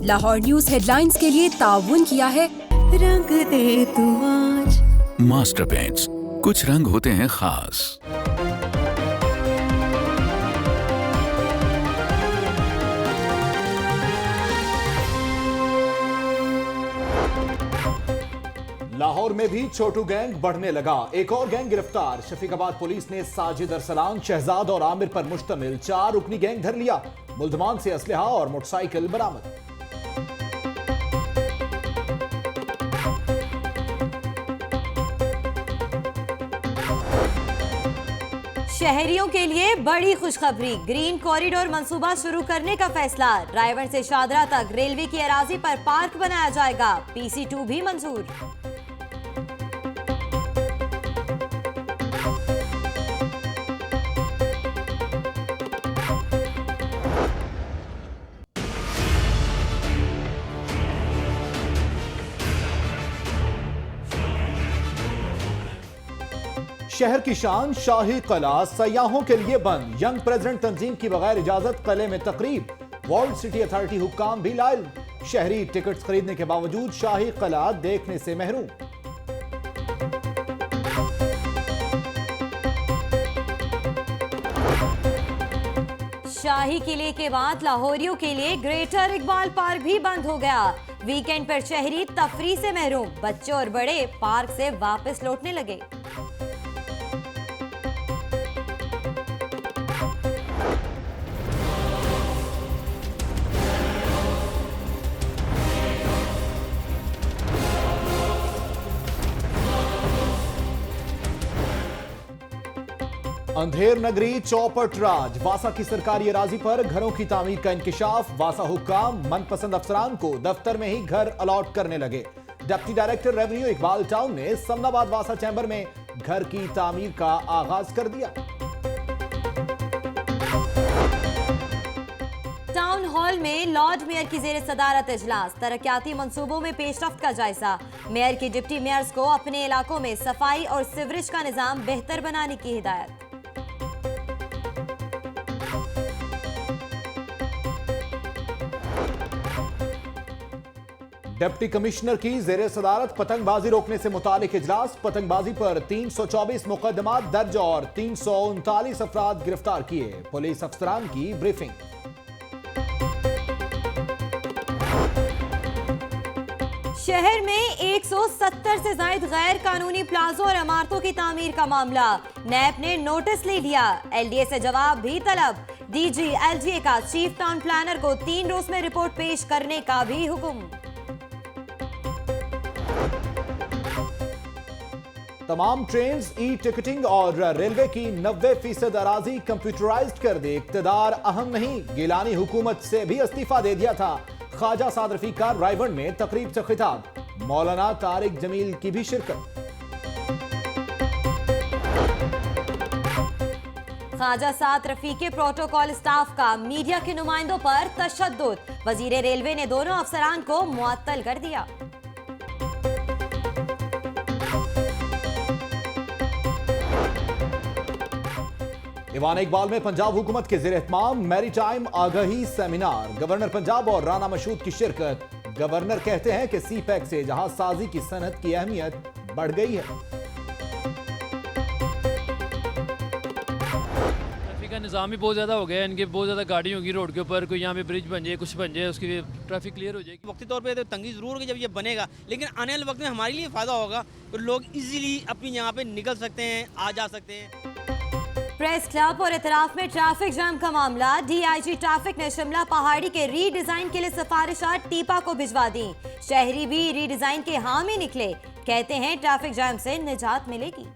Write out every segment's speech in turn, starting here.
Lahore news headlines के लिए ताउन किया है रंग दे तू आज। मास्टर पेंट्स, कुछ रंग होते हैं खास। लाहौर में भी छोटू गैंग बढ़ने लगा। एक और गैंग गिरफ्तार। शफीकाबाद पुलिस ने साजिद अरसलान, शहजाद और आमिर पर मुश्तमिल 4 रुकनी गैंग धर लिया। मुल्जमान से असलहा और मोटरसाइकिल बरामद। शहरियों के लिए बड़ी खुशखबरी, ग्रीन कॉरिडोर मंसूबा शुरू करने का फैसला। रायवन से शादरा तक रेलवे की अराजी पर पार्क बनाया जाएगा। PC2 भी मंजूर। शहर की शान शाही किला सयाहों के लिए बंद। यंग प्रेसिडेंट तंजीम की बगैर इजाजत किले में तकरीब। वर्ल्ड सिटी अथॉरिटी हुक्काम भी लाइल। शहरी टिकट्स खरीदने के बावजूद शाही किला देखने से महरूम। शाही किले के बाद लाहौरियों के लिए ग्रेटर इकबाल पार्क भी बंद हो गया। वीकेंड पर शहरी तफरी से महरूम। बच्चे और बड़े पार्क से वापस लौटने लगे। अंधेर नगरी चौपट राज। वासा की सरकारी अराजी पर घरों की तामीर का इंकिशाफ। वासा हुक्काम मनपसंद अफसरान को दफ्तर में ही घर अलॉट करने लगे। Deputy director revenue Iqbal town ने समनाबाद वासा चैम्बर में घर की तामीर का आगाज कर दिया। टाउन हॉल में लॉर्ड मेयर की जेर सदारत इजलास। तरक्याती मंसूबों में पेशरफ्त का जायजा। मेयर की डिप्टी मेयर्स को अपने इलाकों में सफाई और सीवरेज का निजाम बेहतर बनाने की हिदायत। डिप्टी कमिश्नर की जेर सदारत पतंगबाजी रोकने से मुतालिक इजलास। पतंगबाजी पर 324 मुकदमा दर्ज और 339 अफराद गिरफ्तार किए। पुलिस अफसरान की ब्रीफिंग। शहर में 170 से ज्यादा गैर कानूनी प्लाजो और इमारतों की तामीर का मामला। नैब ने नोटिस ले लिया। LDA से जवाब भी तलब। DG LGA का चीफ टाउन प्लानर को 3 रोज में रिपोर्ट पेश करने का भी हुक्म। तमाम ट्रेन ई टिकटिंग और रेलवे की 90% अराजी कंप्यूटराइज्ड कर दी। इक्तदार अहम नहीं, गिलानी हुकूमत से भी इस्तीफा दे दिया था। ख्वाजा साद रफीक का रायवन में तकरीब से खिताब। मौलाना तारिक जमील की भी शिरकत। ख्वाजा साद रफीक के प्रोटोकॉल स्टाफ का मीडिया के नुमाइंदों पर तशद्दुद। वजीर रेलवे ने दोनों अफसरान को मुअत्तल कर दिया। ईवान इकबाल में पंजाब हुकूमत के ज़ेर एहतमाम मैरीटाइम आगाही सेमिनार। गवर्नर पंजाब और राना मशहूद की शिरकत। गवर्नर कहते हैं कि CPEC से जहाज साजी की सनत की अहमियत बढ़ गई है। ट्रैफिक का निज़ाम भी बहुत ज़्यादा हो गया है। इनके बहुत ज़्यादा गाड़ी होगी रोड के ऊपर। कोई यहाँ पे ब्रिज बन जाए, कुछ बन जाए, उसकी ट्रैफिक क्लियर हो जाएगी। वक्ती तौर पे तो तंगी ज़रूर होगी जब ये बनेगा, लेकिन आने वाले वक्त में हमारे लिए फ़ायदा होगा तो लोग इजीली अपनी यहाँ पे निकल सकते हैं, आ जा सकते हैं। प्रेस क्लब और इतराफ में ट्रैफिक जाम का मामला। DIG ट्रैफिक ने शिमला पहाड़ी के रीडिजाइन के लिए सिफारिशात टीपा को भिजवा दी। शहरी भी रीडिजाइन के हामी निकले। कहते हैं ट्रैफिक जाम से निजात मिलेगी।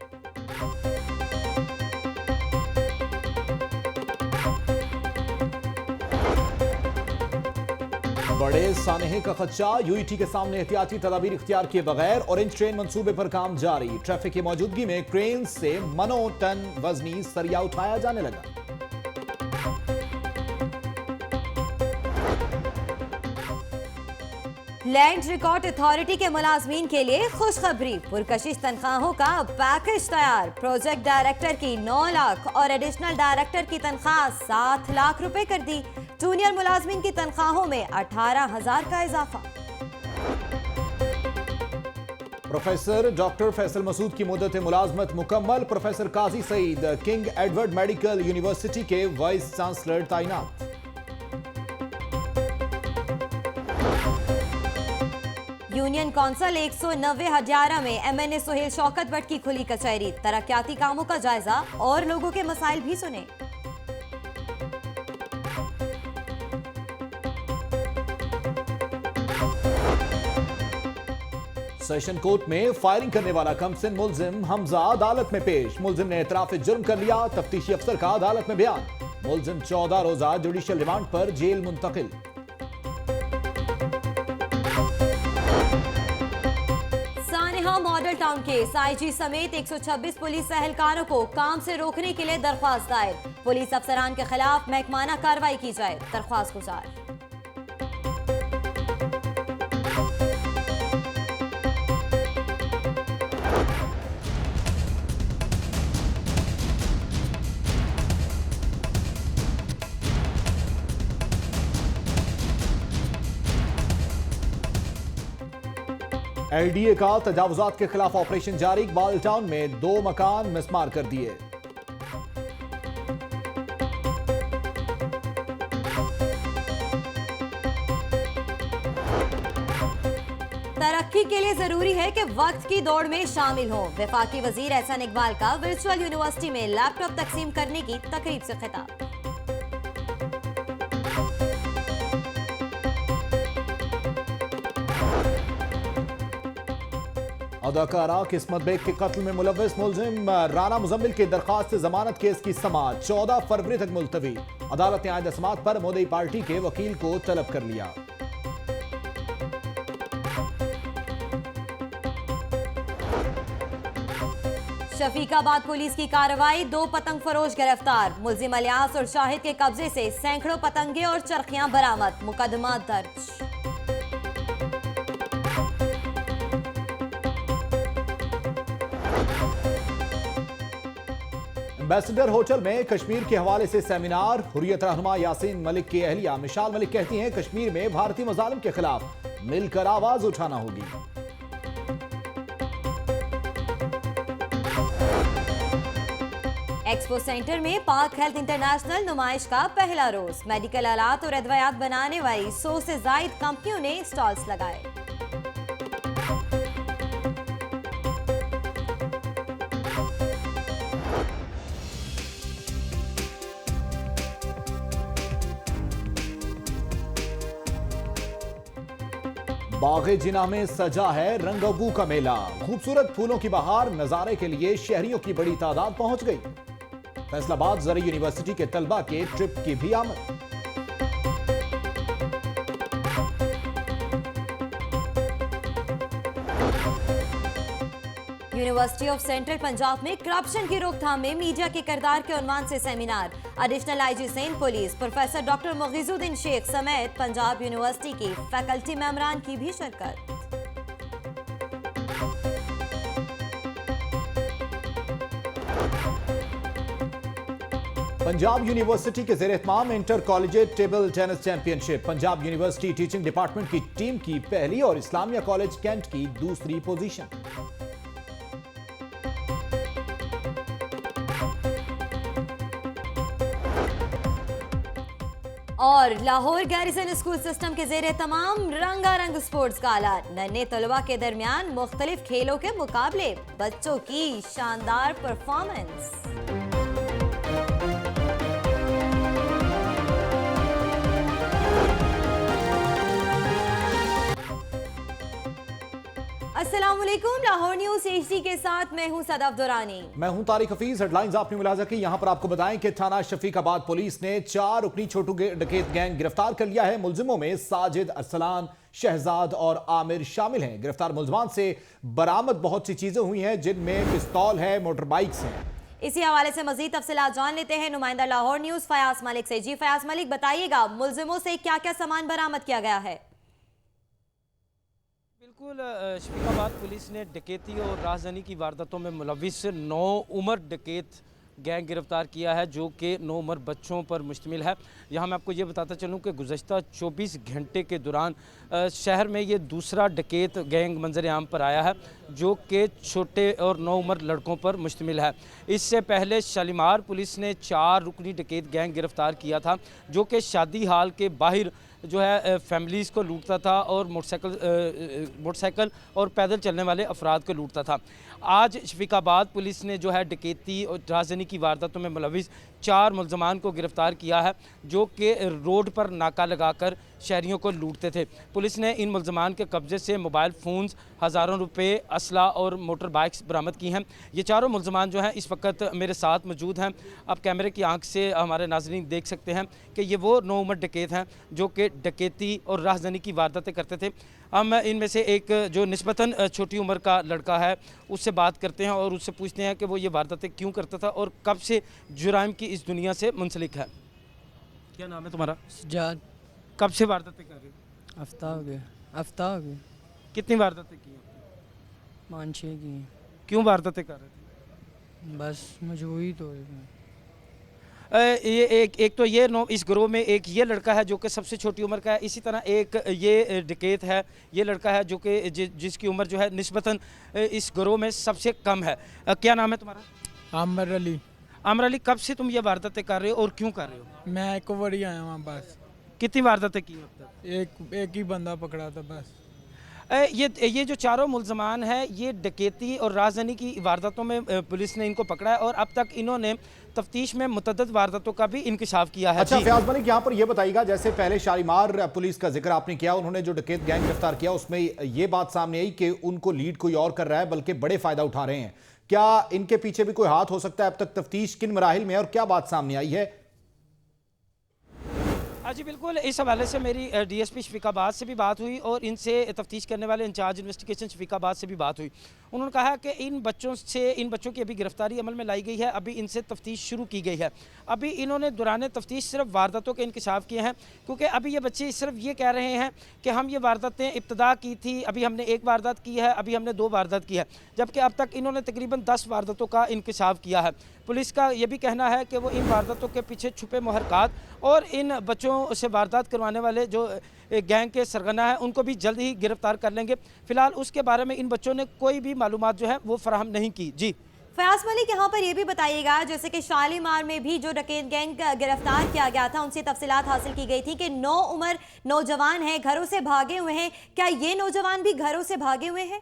बड़े सानहे का खदशा। UET के सामने एहतियाती तदाबीर इख्तियार किए बगैर ऑरेंज ट्रेन मंसूबे पर काम जारी। ट्रैफिक की मौजूदगी में क्रेन से मनो टन वजनी सरिया उठाया जाने लगा। लैंड रिकॉर्ड अथॉरिटी के मुलाजमीन के लिए खुशखबरी। पुरकशिश तनख्वाहों का पैकेज तैयार। प्रोजेक्ट डायरेक्टर की 9 लाख और एडिशनल डायरेक्टर की तनख्वाह 7 लाख रुपए कर दी। जूनियर मुलाजमीन की तनख्वाहों में 18,000 का इजाफा। प्रोफेसर डॉक्टर फैसल मसूद की मुद्दत मुलाजमत मुकम्मल। Professor Qazi Saeed King Edward medical university के वाइस चांसलर तैनात। यूनियन कौंसिल 190 हजारा में MNA सुहेल शौकत भट्ट की खुली कचहरी। तरक्याती कामों का जायजा और लोगों के मसाइल भी सुने। सेशन कोर्ट में फायरिंग करने वाला कमसिन मुलजिम हमजा अदालत में पेश। मुलजिम ने एतराफ जुर्म कर लिया। तफ्तीशी अफसर का अदालत में बयान। मुलजिम 14 रोजा जुडिशियल रिमांड पर जेल मुंतकिल। सानेहा मॉडल टाउन केस। IG समेत 126 पुलिस एहलकारों को काम से रोकने के लिए दरख्वास्त दायर। पुलिस अफसरान के खिलाफ महकमाना कार्रवाई की जाए। दरख्वास्त गुजार। LDA का तजावुजात के खिलाफ ऑपरेशन जारी। इकबाल टाउन में 2 मकान मिसमार कर दिए। तरक्की के लिए जरूरी है कि वक्त की दौड़ में शामिल हो। वफाकी वजीर एहसन इकबाल का वर्चुअल यूनिवर्सिटी में लैपटॉप तकसीम करने की तकरीब से खिताब। अदाकारा किस्मत बेग के कत्ल में मुलव्वस मुलजिम राना मुजम्मिल की दरखास्त जमानत केस की समाअत 14 फरवरी तक मुलतवी। अदालत ने आइंदा समाअत पर मोदी पार्टी के वकील को तलब कर लिया। शफीकाबाद पुलिस की कार्रवाई। 2 पतंग फरोश गिरफ्तार। मुलजिम अलियास और शाहिद के कब्जे से सैकड़ों पतंगे और चरखियां बरामद। मुकदमा दर्ज। एम्बेसडर होटल में कश्मीर के हवाले से सेमिनार। हुर्रियत रहनुमा यासीन मलिक की अहलिया मिशाल मलिक कहती हैं कश्मीर में भारतीय मजालिम के खिलाफ मिलकर आवाज उठाना होगी। एक्सपो सेंटर में पाक हेल्थ इंटरनेशनल नुमाइश का पहला रोज। मेडिकल आलात और अद्वियात बनाने वाली 100 से जायद कंपनियों ने स्टॉल्स लगाए। बाग़े जिना में सजा है रंगबू का मेला। खूबसूरत फूलों की बहार नजारे के लिए शहरियों की बड़ी तादाद पहुंच गई। फैसलाबाद ज़री यूनिवर्सिटी के तलबा के ट्रिप की भी आमद। यूनिवर्सिटी ऑफ सेंट्रल पंजाब में करप्शन की रोकथाम में मीडिया के किरदार के उन्वान से सेमिनार। एडिशनल IG सेंट police professor doctor Mughisuddin Sheikh समेत पंजाब यूनिवर्सिटी की फैकल्टी मेंबरान की भी शिरकत। पंजाब यूनिवर्सिटी के ज़ेर-ए-एहतमाम inter collegiate table tennis championship. Punjab university teaching department की टीम की पहली और इस्लामिया कॉलेज कैंट की दूसरी पोजीशन। और लाहौर गैरिसन स्कूल सिस्टम के ज़ेर तमाम रंगारंग स्पोर्ट्स गाला। नन्हे तलबा के दरमियान मुख्तलिफ खेलों के मुकाबले। बच्चों की शानदार परफॉर्मेंस। अस्सलाम वालेकुम। लाहौर न्यूज़ HD के साथ मैं हूं सदाफ दुरानी। मैं हूं तारिक हफीज। हेडलाइंस आपने मुलाजा की। यहां पर आपको बताएं कि थाना शफीकाबाद पुलिस ने 4 रुकनी छोटू डकैत गैंग गिरफ्तार कर लिया है। मुलजिमों में साजिद, अरसलान, शहजाद और आमिर शामिल हैं। गिरफ्तार मुलजमान से बरामद बहुत सी चीजें हुई हैं, जिनमें पिस्तौल है, मोटर बाइक्स हैं। इसी हवाले से मजीद तफसीलात जान लेते हैं नुमाइंदा लाहौर न्यूज़ फयाज मलिक से। जी फयाज मलिक, बताइएगा मुलजिमों से क्या क्या सामान बरामद किया गया है? बिल्कुल, शफीकाबाद पुलिस ने डकैती और राहज़नी की वारदातों में मुलविस 9 उमर डकैत गैंग गिरफ्तार किया है जो कि 9 उम्र बच्चों पर मुश्तमिल है। यहाँ मैं आपको ये बताता चलूँ कि गुज़श्ता 24 घंटे के दौरान शहर में ये दूसरा डकैत गैंग मंजर आम पर आया है जो कि छोटे और 9 उम्र लड़कों पर मुश्तमिल है। इससे पहले शालीमार पुलिस ने 4 रुकनी डकैत गैंग गिरफ्तार किया था जो कि शादी हाल के बाहर जो है फैमिलीज़ को लूटता था और मोटरसाइकिल और पैदल चलने वाले अफराद को लूटता था। आज शफीकाबाद पुलिस ने जो है डकैती और राजधानी की वारदातों में मुलविस 4 मुलजमान को गिरफ्तार किया है जो कि रोड पर नाका लगाकर शहरियों को लूटते थे। पुलिस ने इन मुलजमान के कब्जे से मोबाइल फ़ोन्स, हज़ारों रुपए, असला और मोटर बाइक्स बरामद की हैं। ये चारों मुलजमान जो हैं इस वक्त मेरे साथ मौजूद हैं। आप कैमरे की आंख से हमारे नाज़रीन देख सकते हैं कि ये वो 9 उम्र डकैत हैं जो कि डकैती और राजधानी की वारदातें करते थे। हम इनमें से एक जो निस्बतन छोटी उम्र का लड़का है उससे बात करते हैं और उससे पूछते हैं कि वो ये वारदातें क्यों करता था और कब से जुराइम की इस दुनिया से मुंसलिक है। क्या नाम है तुम्हारा? सज्जाद। कब से वारदातें कर रहे हो? हफ्ता हो गया। कितनी वारदातें की? 5-6 की। क्यों वारदातें कर रहे थे? बस मजबूरी तो ये एक तो ये इस ग्रोह में एक ये लड़का है जो कि सबसे छोटी उम्र का है। इसी तरह एक ये डकैत है, ये लड़का है जो कि जिसकी उम्र जो है निस्बतन इस ग्रोह में सबसे कम है। क्या नाम है तुम्हारा? आमर अली। आमर अली, कब से तुम ये वारदातें कर रहे हो और क्यों कर रहे हो? मैं एक बार ही आया हूँ बस। कितनी वारदातें की अब तक? एक ही बंदा पकड़ा था बस। ये जो चारों मुलजमान हैं ये डकैती और राजधानी की वारदातों में पुलिस ने इनको पकड़ा है और अब तक इन्होंने तफ्तीश में मुतअद्दिद वारदातों का भी इंकशाफ किया है। अच्छा फयाज मलिक, यहाँ पर यह बताइएगा, जैसे पहले शालीमार पुलिस का जिक्र आपने किया, उन्होंने जो डकैत गैंग गिरफ्तार किया उसमें यह बात सामने आई कि उनको लीड कोई और कर रहा है बल्कि बड़े फायदा उठा रहे हैं। क्या इनके पीछे भी कोई हाथ हो सकता है? अब तक तफ्तीश किन मराहिल में और क्या बात सामने आई है? जी बिल्कुल, इस हवाले से मेरी डीएसपी शफीकाबाद से भी बात हुई और इनसे तफ्तीश करने वाले इंचार्ज इन्वेस्टिगेशन शफीकाबाद से भी बात हुई। उन्होंने कहा कि इन बच्चों की अभी गिरफ्तारी अमल में लाई गई है, अभी इनसे तफ्तीश शुरू की गई है। अभी इन्होंने दौरान तफ्तीश सिर्फ वारदातों के इंकशाफ किए हैं क्योंकि अभी ये बच्चे सिर्फ ये कह रहे हैं कि हम ये वारदातें इब्तदा की थी, अभी हमने 1 वारदात की है, अभी हमने 2 वारदात की है, जबकि अब तक इन्होंने तकरीबन 10 वारदातों का इंकशाफ किया है। पुलिस का ये भी कहना है कि वो इन वारदातों के पीछे छुपे मुहरकात और इन बच्चों से वारदात करवाने वाले जो गैंग के सरगना है उनको भी जल्द ही गिरफ्तार कर लेंगे। फिलहाल उसके बारे में इन बच्चों ने कोई भी मालूमात जो है वो फराहम नहीं की। जी फयाज मलिक, यहाँ पर यह भी बताइएगा, जैसे कि शालीमार में भी जो डकैत गैंग गिरफ्तार किया गया था उनसे तफसीलात हासिल की गई थी कि 9 उम्र नौजवान हैं, घरों से भागे हुए हैं। क्या ये नौजवान भी घरों से भागे हुए हैं?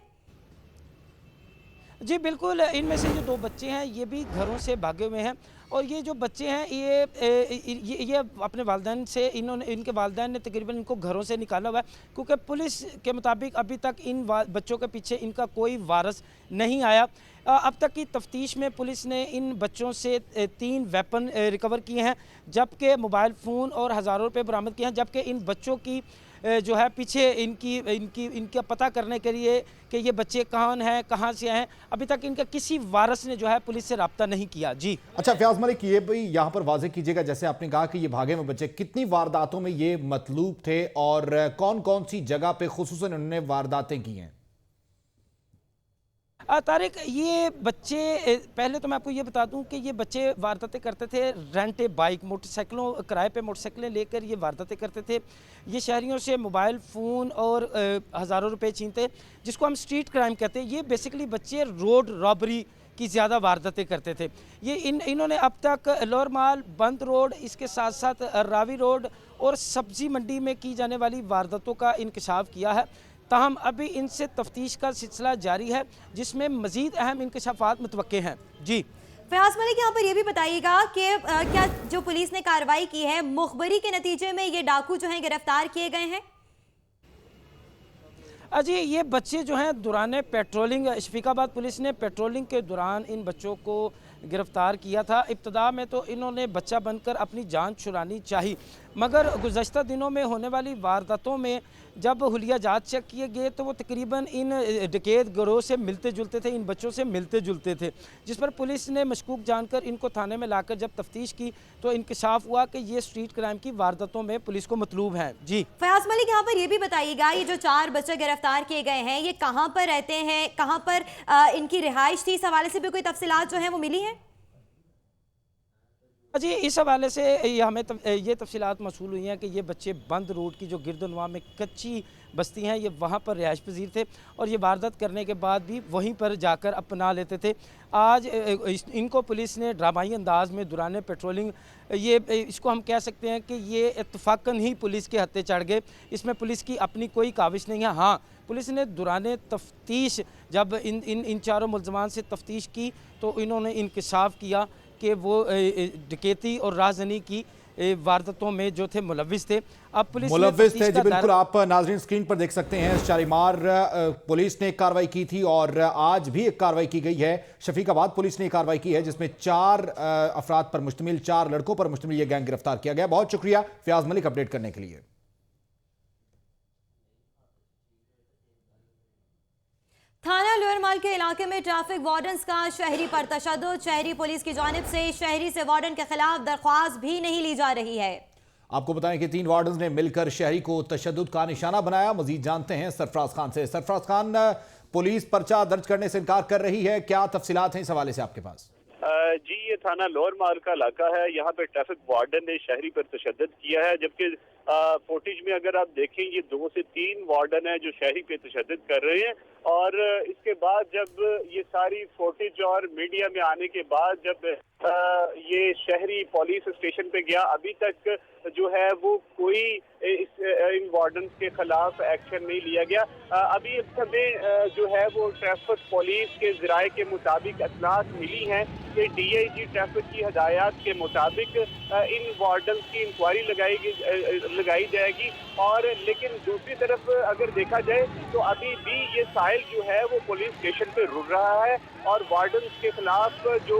जी बिल्कुल, इनमें से जो 2 बच्चे हैं ये भी घरों से भागे हुए हैं और ये जो बच्चे हैं ये अपने वालिदैन से इनके वालिदैन ने तकरीबन इनको घरों से निकाला हुआ है क्योंकि पुलिस के मुताबिक अभी तक इन बच्चों के पीछे इनका कोई वारस नहीं आया। अब तक की तफ्तीश में पुलिस ने इन बच्चों से 3 वेपन रिकवर किए हैं, जबकि मोबाइल फ़ोन और हज़ारों रुपये बरामद किए हैं, जबकि इन बच्चों की जो है पीछे इनका पता करने के लिए कि ये बच्चे कौन हैं, कहाँ से हैं, अभी तक इनका किसी वारस ने जो है पुलिस से रब्ता नहीं किया। जी अच्छा फयाज मलिक, ये भी यहाँ पर वाज़ेह कीजिएगा, जैसे आपने कहा कि ये भागे हुए बच्चे कितनी वारदातों में ये मतलूब थे और कौन कौन सी जगह पे खुसूसन उन्होंने वारदातें की हैं? तारिक, ये बच्चे, पहले तो मैं आपको ये बता दूं कि ये बच्चे वारदातें करते थे रेंट ए बाइक, मोटरसाइकिलों किराए पे मोटरसाइकिलें लेकर ये वारदातें करते थे। ये शहरियों से मोबाइल फ़ोन और हज़ारों रुपए छीनते, जिसको हम स्ट्रीट क्राइम कहते हैं। ये बेसिकली बच्चे रोड रॉबरी की ज़्यादा वारदातें करते थे। ये इन्होंने अब तक लोअर माल, बंद रोड, इसके साथ साथ रावी रोड और सब्ज़ी मंडी में की जाने वाली वारदातों का इंकशाफ किया है। ताहम अभी इनसे तफ्तीश का सिलसिला जारी है जिसमें मज़ीद अहम इंकशाफात मुतवक्के हैं। जी फयाज मलिक, यहाँ पर यह भी बताइएगा कि क्या जो पुलिस ने कार्रवाई की है मुखबरी के नतीजे में ये डाकू जो हैं गिरफ्तार किए गए हैं? अजी, ये बच्चे जो हैं दौरान पेट्रोलिंग, शफीकाबाद पुलिस ने पेट्रोलिंग के दौरान इन बच्चों को गिरफ़्तार किया था। इब्तदा में तो इन्होंने बच्चा बनकर अपनी जान छुड़ानी चाहिए, मगर गुज़श्ता दिनों में होने वाली वारदातों में जब हुलिया जात चेक किए गए तो वो तकरीबन इन डकैत गिरोह से मिलते जुलते थे, इन बच्चों से मिलते जुलते थे, जिस पर पुलिस ने मशकूक जानकर इनको थाने में लाकर जब तफ्तीश की तो इंकशाफ हुआ कि ये स्ट्रीट क्राइम की वारदातों में पुलिस को मतलूब हैं। जी फयाज मलिक, यहाँ पर यह भी बताइएगा, ये जो 4 बच्चे गिरफ्तार किए गए हैं ये कहाँ पर रहते हैं, कहाँ पर इनकी रिहाइश थी, इस हवाले से भी कोई तफसीलात जो हैं वो मिली हैं? जी, इस हवाले से ये हमें ये तफसीलात मौसूल हुई हैं कि ये बच्चे बंद रोड की जो गिरदनवा में कच्ची बस्ती हैं, ये वहाँ पर रिहाइश पजीर थे और ये वारदात करने के बाद भी वहीं पर जाकर अपना लेते थे। आज इनको पुलिस ने ड्रामाई अंदाज में दौरान पेट्रोलिंग, ये इसको हम कह सकते हैं कि ये इत्तफाकन ही पुलिस के हत्थे चढ़ गए। इसमें पुलिस की अपनी कोई काविश नहीं है। हाँ, पुलिस ने दौरान तफ्तीश जब इन चारों मुलजमान से तफ्तीश की तो इन्होंने इंकशाफ किया कि वो डकैती और राजनी की वारदातों में जो थे मुलव्विस थे। अब पुलिस मुलव्विस थे जी, बिल्कुल। आप नाज़रीन स्क्रीन पर देख सकते हैं शालीमार पुलिस ने एक कार्रवाई की थी और आज भी एक कार्रवाई की गई है। शफीकाबाद पुलिस ने एक कार्रवाई की है जिसमें 4 अफराद पर मुश्तमिल, 4 लड़कों पर मुश्तमिल ये गैंग गिरफ्तार किया गया। बहुत शुक्रिया फयाज मलिक अपडेट करने के लिए। थाना लोअरमाल के इलाके में ट्रैफिक वार्डन्स का शहरी पर तशद्दुद। शहरी पुलिस की जानिब से शहरी से वार्डन के खिलाफ दरख्वास्त भी नहीं ली जा रही है। आपको बताएं कि 3 वार्डन्स ने मिलकर शहरी को तशद्दुद का निशाना बनाया। मजीद जानते हैं सरफराज खान से। सरफराज खान, पुलिस पर्चा दर्ज करने से इनकार कर रही है, क्या तफसीलात हैं इस हवाले से आपके पास? जी, ये थाना लोअरमाल का इलाका है। यहाँ पे ट्रैफिक वार्डन ने शहरी पर तशद्दुद किया है, जबकि फुटेज में अगर आप देखें ये 2 से 3 वार्डन है जो शहरी पे तशद्दुद कर रहे हैं। और इसके बाद जब ये सारी फुटेज और मीडिया में आने के बाद जब ये शहरी पुलिस स्टेशन पे गया, अभी तक जो है वो कोई इन वार्डन के खिलाफ एक्शन नहीं लिया गया। अभी इस समय जो है वो ट्रैफिक पुलिस के ज़राए के मुताबिक इत्तलात मिली हैं कि DIG ट्रैफिक की हदायत के मुताबिक इन वार्डन की इंक्वायरी लगाई जाएगी। और लेकिन दूसरी तरफ अगर देखा जाए तो अभी भी ये साहिल जो है वो पुलिस स्टेशन पे रुक रहा है और वार्डन के खिलाफ जो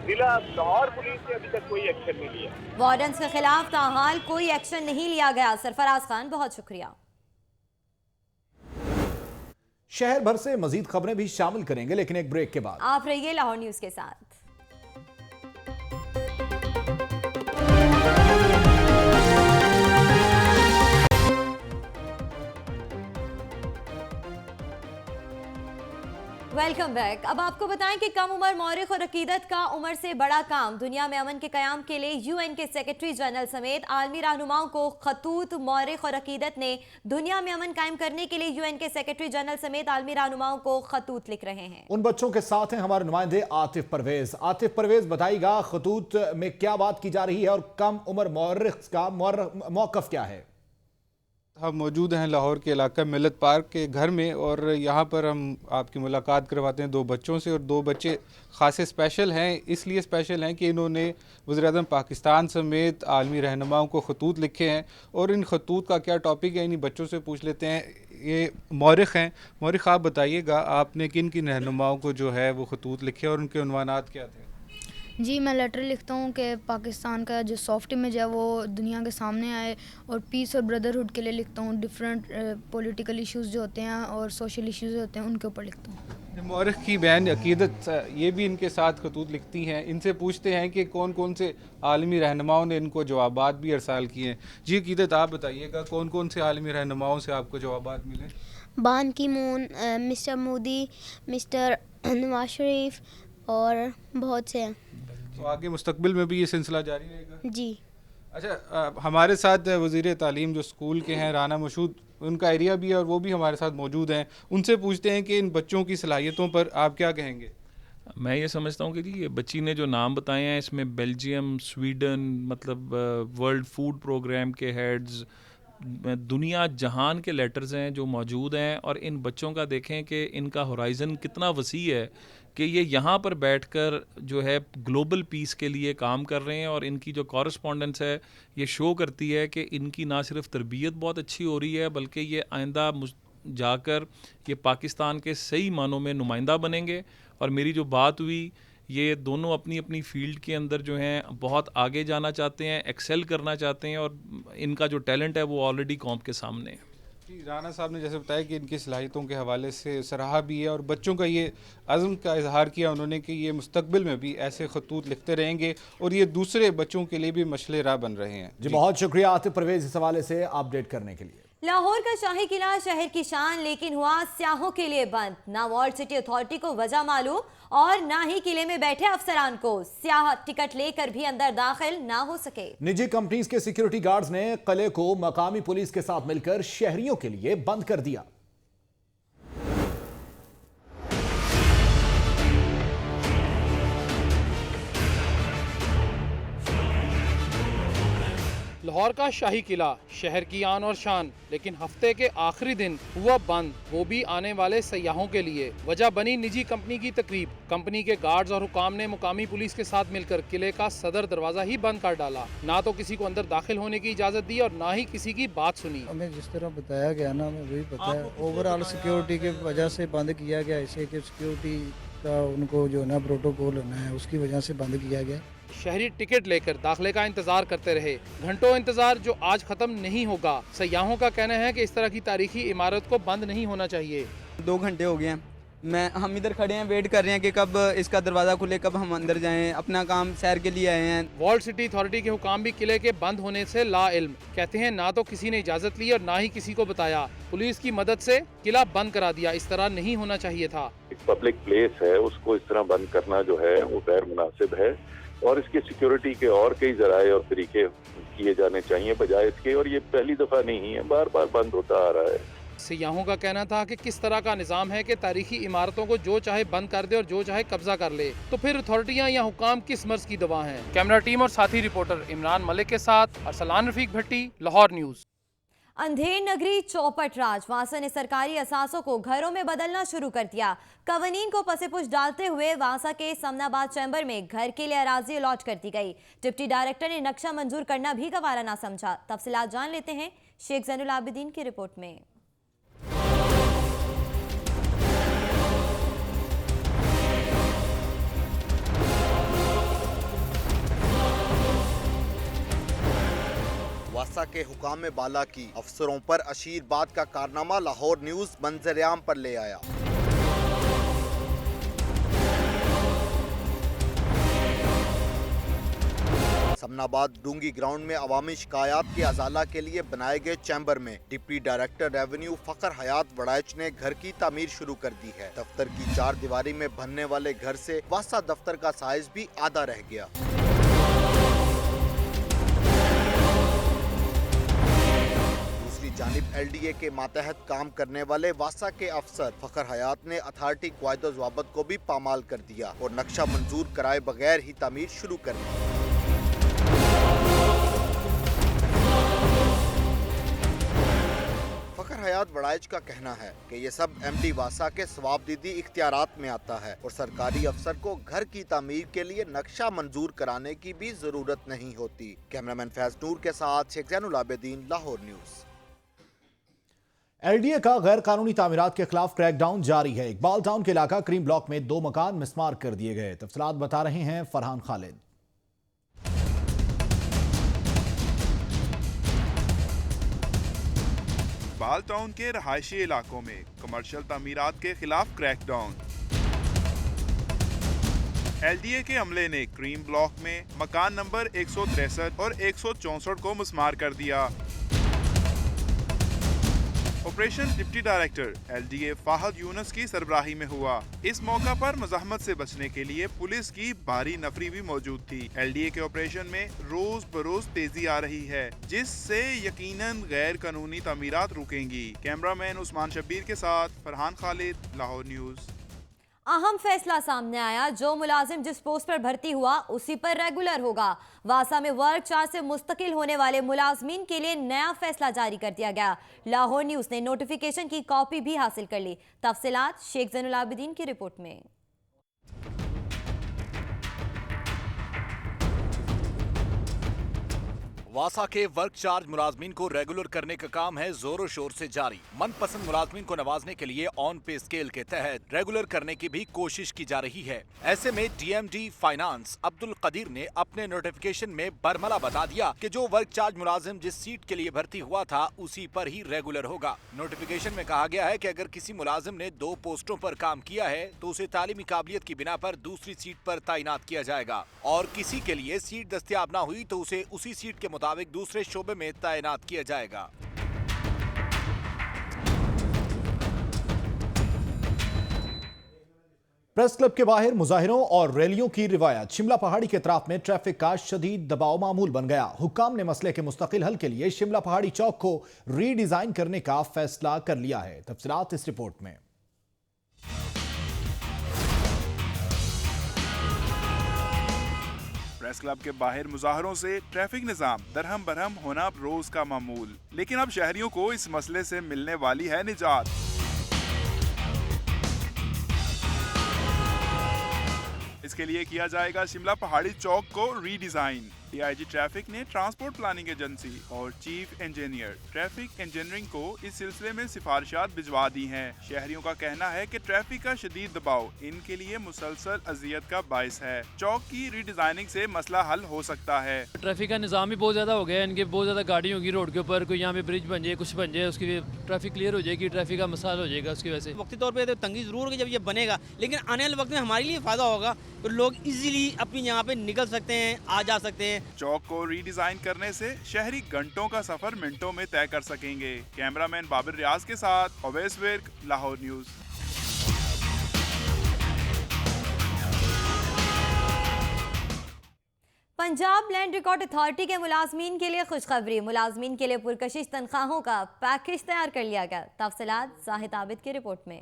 जिला लाहौर पुलिस ने अभी तक कोई एक्शन नहीं लिया। वार्डन्स के खिलाफ ताहाल कोई एक्शन नहीं लिया गया। सरफराज खान, बहुत शुक्रिया। शहर भर से मजीद खबरें भी शामिल करेंगे, लेकिन एक ब्रेक के बाद। आप रहिए लाहौर न्यूज के साथ। Welcome back. अब आपको बताएं कि कम उम्र मौरिख और अकीदत का उम्र से बड़ा काम। दुनिया में अमन के कयाम के लिए UN के सेक्रेटरी जनरल समेत आलमी रहनुमाओं को खतूत मौरिख और अकीदत ने दुनिया में अमन कायम करने के लिए UN के सेक्रेटरी जनरल समेत आलमी रहनुमाओं को खतूत लिख रहे हैं। उन बच्चों के साथ हैं हमारे नुमाइंदे आतिफ परवेज। आतिफ परवेज, बताइएगा खतूत में क्या बात की जा रही है और कम उम्र मौरिख का मौकफ क्या है? हम मौजूद हैं लाहौर के इलाका मिलत पार्क के घर में और यहाँ पर हम आपकी मुलाकात करवाते हैं 2 बच्चों से। और 2 बच्चे ख़ासे स्पेशल हैं, इसलिए स्पेशल हैं कि इन्होंने वज़ीर-ए-आज़म पाकिस्तान समेत आलमी रहनुमाओं को खतूत लिखे हैं। और इन खतूत का क्या टॉपिक है, इन्हीं बच्चों से पूछ लेते हैं। ये मौरिख हैं। मौरिख, आप बताइएगा आपने किन किन रहनुमाओं को जो है वो खतूत लिखे और उनके उन्वानात क्या थे? जी, मैं लेटर लिखता हूँ कि पाकिस्तान का जो सॉफ्ट इमेज है वो दुनिया के सामने आए और पीस और ब्रदरहुड के लिए लिखता हूँ। डिफरेंट पॉलिटिकल इश्यूज़ जो होते हैं और सोशल इश्यूज़ होते हैं उनके ऊपर लिखता हूँ। मौरिख की बहन अकीदत ये भी इनके साथ खतूत लिखती हैं। इनसे पूछते हैं कि कौन कौन से आलमी रहनुमाओं ने इनको जवाबात भी अरसाल किए हैं। जी अकीदत, आप बताइएगा कौन कौन से आलमी रहनुमाओं से आपको जवाबात मिले? Ban Ki Moon, mister Modi, mister Nawaz Sharif और बहुत से हैं। तो आगे मुस्तकबिल में भी ये सिलसिला जारी रहेगा? जी। अच्छा, हमारे साथ वज़ीर तालीम जो स्कूल के हैं राना मशहूद, उनका एरिया भी है और वो भी हमारे साथ मौजूद हैं। उनसे पूछते हैं कि इन बच्चों की सलाहियतों पर आप क्या कहेंगे? मैं ये समझता हूँ कि जी ये बच्ची ने जो नाम बताए हैं इसमें बेल्जियम, स्वीडन, मतलब वर्ल्ड फूड प्रोग्राम के हेड्स, दुनिया जहान के लेटर्स हैं जो मौजूद हैं। और इन बच्चों का देखें कि इनका होराइज़न कितना वसी है कि ये यहाँ पर बैठकर जो है ग्लोबल पीस के लिए काम कर रहे हैं। और इनकी जो कॉरस्पॉन्डेंस है ये शो करती है कि इनकी ना सिर्फ तरबियत बहुत अच्छी हो रही है बल्कि ये आइंदा जाकर ये पाकिस्तान के सही मानों में नुमाइंदा बनेंगे। और मेरी जो बात हुई, ये दोनों अपनी अपनी फील्ड के अंदर जो हैं बहुत आगे जाना चाहते हैं, एक्सेल करना चाहते हैं और इनका जो टैलेंट है वो ऑलरेडी कौम के सामने है। राना साहब ने जैसे बताया कि इनकी सलाहियतों के हवाले से सराहा भी है और बच्चों का ये अज़्म का इजहार किया उन्होंने कि ये मुस्तकबिल में भी ऐसे खतूत लिखते रहेंगे और ये दूसरे बच्चों के लिए भी मशले राह बन रहे हैं। जी बहुत शुक्रिया आतिफ परवेज इस हवाले से अपडेट करने के लिए। लाहौर का शाही किला शहर की शान, लेकिन हुआ सियाहों के लिए बंद। ना वॉल्ड सिटी अथॉरिटी को वजह मालूम और ना ही किले में बैठे अफसरान को। सियाह टिकट लेकर भी अंदर दाखिल ना हो सके। निजी कंपनीज के सिक्योरिटी गार्ड्स ने किले को मकामी पुलिस के साथ मिलकर शहरियों के लिए बंद कर दिया। लाहौर का शाही किला शहर की आन और शान, लेकिन हफ्ते के आखिरी दिन हुआ बंद, वो भी आने वाले सयाहों के लिए। वजह बनी निजी कंपनी की तकरीब। कंपनी के गार्ड्स और हुकाम ने मुकामी पुलिस के साथ मिलकर किले का सदर दरवाजा ही बंद कर डाला। ना तो किसी को अंदर दाखिल होने की इजाजत दी और ना ही किसी की बात सुनी। हमें जिस तरह बताया गया ना, हमें वही पता है। ओवरऑल सिक्योरिटी की वजह से बंद किया गया, इसे कि सिक्योरिटी का उनको जो ना प्रोटोकॉल होना है उसकी वजह से बंद किया गया। शहरी टिकट लेकर दाखिले का इंतजार करते रहे, घंटों इंतजार जो आज खत्म नहीं होगा। सयाहों का कहना है कि इस तरह की तारीखी इमारत को बंद नहीं होना चाहिए। 2 घंटे हो गए हैं, हम इधर खड़े हैं, वेट कर रहे हैं कि कब इसका दरवाज़ा खुले, कब हम अंदर जाएं। अपना काम सैर के लिए आए हैं। वॉल्ड सिटी अथॉरिटी के हुकाम भी किले के बंद होने से ला इल्म। कहते हैं ना तो किसी ने इजाज़त ली और ना ही किसी को बताया। पुलिस की मदद से किला बंद करा दिया। इस तरह नहीं होना चाहिए था। एक पब्लिक प्लेस है, उसको इस तरह बंद करना जो है वो गैर मुनासिब है और इसकी सिक्योरिटी के और कई जराए और तरीके किए जाने चाहिए बजाय इसके। और ये पहली दफ़ा नहीं है, बार बार बंद होता आ रहा है। सियाहों का कहना था कि किस तरह का निज़ाम है कि तारीखी इमारतों को जो चाहे बंद कर दे और जो चाहे कब्जा कर ले, तो फिर अथॉरिटियां या हुकाम किस मर्ज की दवा हैं। कैमरा टीम और साथी रिपोर्टर इमरान मलिक के साथ अरसलान रफीक भट्टी, लाहौर न्यूज़। अंधेर नगरी चौपट राज, वासा ने सरकारी असासों को घरों में बदलना शुरू कर दिया। कवानीन को पसेपुश डालते हुए वासा के समनाबाद चैम्बर में घर के लिए अराजी अलॉट कर दी गई। डिप्टी डायरेक्टर ने नक्शा मंजूर करना भी गवारा ना समझा। तफसीलात जान लेते हैं शेख जैनुल आबिदीन की रिपोर्ट में। वासा के हुकाम बाला की अफसरों पर अशीरबाद का कारनामा लाहौर न्यूज़ मंजरेआम पर ले आया। समनाबाद डूंगी ग्राउंड में अवामी शिकायत के अजाला के लिए बनाए गए चैम्बर में डिप्टी डायरेक्टर रेवेन्यू फखर हयात वड़ाइच ने घर की तामीर शुरू कर दी है। दफ्तर की 4 दीवारी में बनने वाले घर से वासा दफ्तर का साइज भी आधा रह गया। जानिब LDA के मातहत काम करने वाले वासा के अफसर फखर हयात ने अथॉरिटी क़वायद ज़वाबत को भी पामाल कर दिया और नक्शा मंजूर कराए बगैर ही तामीर शुरू कर दी। फखर हयात वड़ाइच का कहना है कि ये सब MD वासा के सवाबदीदी इख्तियारात में आता है और सरकारी अफसर को घर की तामीर के लिए नक्शा मंजूर कराने की भी जरूरत नहीं होती। कैमरामैन फैज नूर के साथ शेख जैनुल आबिदीन, लाहौर न्यूज़। LDA का गैर कानूनी तामीरात के खिलाफ क्रैकडाउन जारी है। इकबाल टाउन के इलाका क्रीम ब्लॉक में 2 मकान मिसमार कर दिए गए। तफसीलात बता रहे हैं फरहान खालिद। इकबाल टाउन के रहायशी इलाकों में कमर्शियल तामीरात के खिलाफ क्रैकडाउन। LDA के अमले ने क्रीम ब्लॉक में मकान नंबर 163 और 164 को मिसमार कर दिया। Operation deputy director LDA Fahad Yunus की सरबराही में हुआ। इस मौका पर मज़ाहमत से बचने के लिए पुलिस की भारी नफरी भी मौजूद थी। LDA के ऑपरेशन में रोज बरोज तेजी आ रही है, जिससे यकीनन गैर कानूनी तामीरात रुकेंगी। कैमरामैन उस्मान शब्बीर के साथ फरहान खालिद, लाहौर न्यूज़। अहम फैसला सामने आया, जो मुलाजिम जिस पोस्ट पर भर्ती हुआ उसी पर रेगुलर होगा। वासा में वर्क चार्ज से मुस्तकिल होने वाले मुलाजमीन के लिए नया फैसला जारी कर दिया गया। लाहौर न्यूज़ ने नोटिफिकेशन की कॉपी भी हासिल कर ली। तफसीलात शेख जैनुल आबिदीन की रिपोर्ट में। वासा के वर्क चार्ज मुलाजमीन को रेगुलर करने का काम है जोरों शोर से जारी। मनपसंद मुलाजमीन को नवाजने के लिए ऑन पे स्केल के तहत रेगुलर करने की भी कोशिश की जा रही है। ऐसे में DMD फाइनेंस अब्दुल कदीर ने अपने नोटिफिकेशन में बरमला बता दिया कि जो वर्क चार्ज मुलाजिम जिस सीट के लिए भर्ती हुआ था उसी पर ही रेगुलर होगा। नोटिफिकेशन में कहा गया है कि अगर किसी मुलाजिम ने 2 पोस्टों पर काम किया है तो उसे तालीमी काबिलियत की बिना पर दूसरी सीट पर तैनात किया जाएगा और किसी के लिए सीट दस्तयाब न हुई तो उसे उसी सीट के मुताबिक दूसरे शोबे में तैनात किया जाएगा। प्रेस क्लब के बाहर मुजाहिरों और रैलियों की रिवायत। शिमला पहाड़ी के अतराफ में ट्रैफिक का शदीद दबाव मामूल बन गया। हुक्काम ने मसले के मुस्तकिल हल के लिए शिमला पहाड़ी चौक को रीडिजाइन करने का फैसला कर लिया है। तफसीलात इस रिपोर्ट में। प्रेस क्लब के बाहर मुजाहरों से ट्रैफिक निजाम दरहम बरहम होना अब रोज का मामूल, लेकिन अब शहरियों को इस मसले से मिलने वाली है निजात। इसके लिए किया जाएगा शिमला पहाड़ी चौक को रीडिजाइन। डीआईजी ट्रैफिक ने ट्रांसपोर्ट प्लानिंग एजेंसी और चीफ इंजीनियर ट्रैफिक इंजीनियरिंग को इस सिलसिले में सिफारिशात भिजवा दी हैं। शहरियों का कहना है कि ट्रैफिक का शदीद दबाव इनके लिए मुसलसल अजियत का बाइस है। चौक की रीडिजाइनिंग से मसला हल हो सकता है। ट्रैफिक का निज़ाम भी बहुत ज़्यादा हो गया है, इनके बहुत ज़्यादा गाड़ी होगी रोड के ऊपर, कोई यहाँ पे ब्रिज बन जाए, कुछ बन जाए, उसकी ट्रैफिक क्लियर हो जाएगी, ट्रैफिक का मसाल हो जाएगा उसकी वजह से। वक्ती तौर पे तो तंगी ज़रूर होगी जब ये बनेगा, लेकिन आने वाले वक्त में हमारे लिए फ़ायदा होगा तो लोग इजीली अपनी यहाँ पे निकल सकते हैं, आ जा सकते हैं। चौक को रीडिजाइन करने से शहरी घंटों का सफर मिनटों में तय कर सकेंगे। कैमरामैन बाबिर रियाज के साथ Awais Virk, Lahore news. Punjab land record authority के मुलाजमीन के लिए खुशखबरी। मुलाजमीन के लिए पुरकशिश तनख्वाहों का पैकेज तैयार कर लिया गया। तफसीलात जाहिद आबिद की रिपोर्ट में।